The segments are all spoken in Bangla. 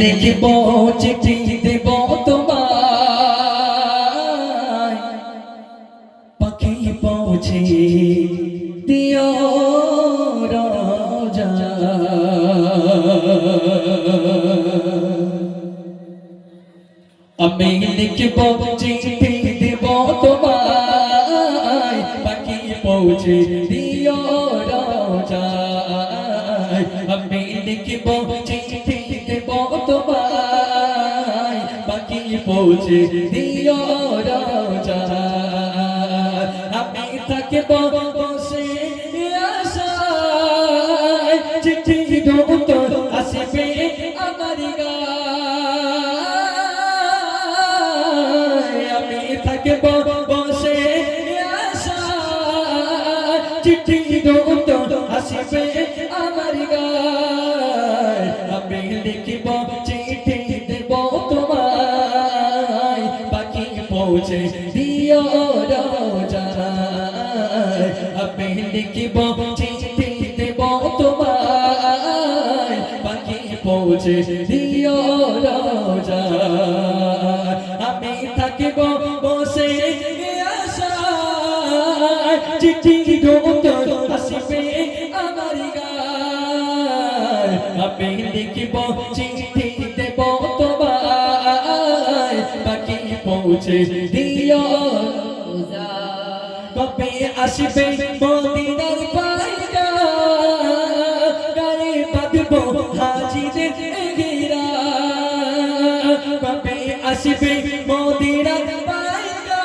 লিখিব চিঠি দেব তোমায়, পাখি পৌঁছে দিও রাজা। আমি লিখিব চিঠি দেব তোমায়, পাখি পৌঁছে দিও রাজা। আমি লিখিব চিঠি দেব তোমায়, পাখি পৌঁছে দিও রাজা। আমি থাকিব বসে আশায়, চিঠি দূত আসিবে আমার গায়। আমি থাকিব বসে আশায়, চিঠি দূত আসিবে আমার গায়। আমি লিখিব চিঠি দেব তোমায়, পাখি পৌঁছে দিও রাজা। আমি লিখিব চিঠি দেব তোমায়, পাখি পৌঁছে দিও রাজা। আমি থাকিব বসে আশায়, চিঠি দূত আসিবে আমার গায়। আমি লিখিব চিঠি দেব তোমায়, পাখি পৌঁছে দিও রাজা। কবে আসিবে মদিনার পায়গা, গায়ে বাঁধব হাজিদের ঘেরা। কবে আসিবে মদিনার পায়গা,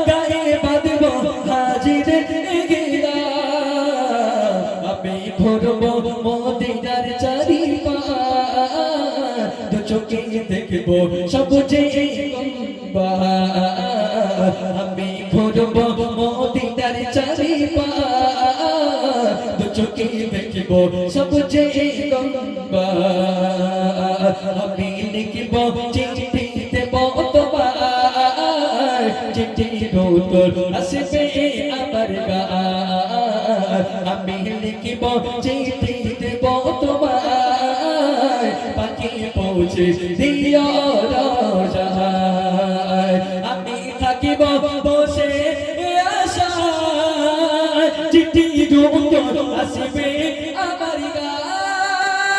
গায়ে বাঁধব হাজিদের ঘেরা। আমি ঘুরব মদিনার চারিপাশ, দু চোখে দেখব সবুজে গম্বা। আমি ঘুরব মদিনার চারিপাশ, দু চোখে দেখব সবুজে গম্বা। আমি লিখিব চিঠি দেব তোমায়, চিঠির উত্তর আসবে আমার গায়। আমি লিখিব চিঠি দেব তোমায়, পাখি পৌঁছে দিও রাজা। আমি থাকিব বসে আশায়, চিঠি দূত আসবে আমার গায়।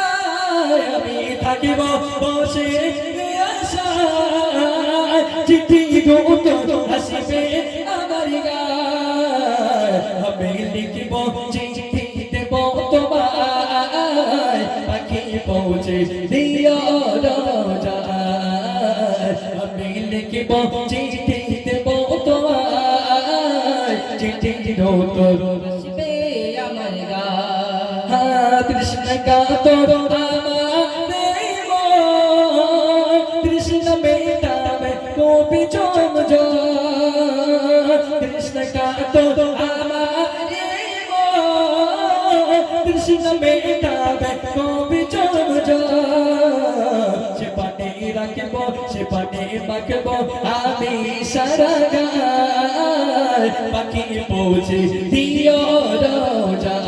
আমি থাকিব বসে আশায়, চিঠি দূত আসবে আমার গায়। আমি লিখিব চিঠি দেব তোমায়, পাখি পৌঁছে দিও রাজা। আমি লিখিব চিঠি দেব তোমায়, চিঠির উত্তর আসবে আমার গায়। তৃষ্ণা কাতর আমারে মন, তৃষ্ণা মেটাবে কবি জমজম। তৃষ্ণা কাতর আমারে মন, তৃষ্ণা মেটাবে কবি জমজম। সে পানি রাখব, সে পানি মাখব আমি সারা গায়, পাখি পৌঁছে দিও রাজা।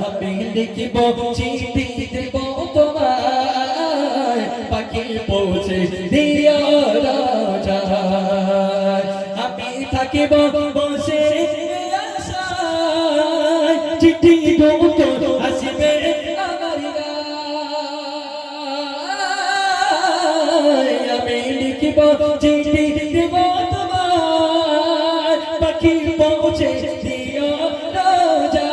আমি লিখিব চিঠি দেব তোমায়, পাখি পৌঁছে দিও রাজা। আমি থাকিব বসে আশায়, চিঠি দূত আসিবে আমার গায়। আমি লিখিব চিঠি দেব তোমায়, পাখি পৌঁছে দিও রাজা।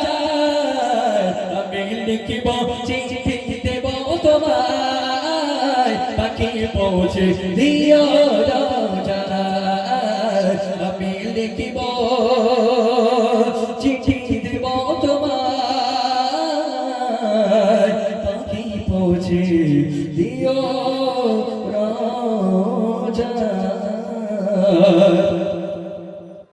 আমি লিখিব চিঠি দেব তোমায়, পাখি পৌঁছে দিও রাজা। আমি লিখিব চিঠি দেব তোমায়, পাখি পৌঁছে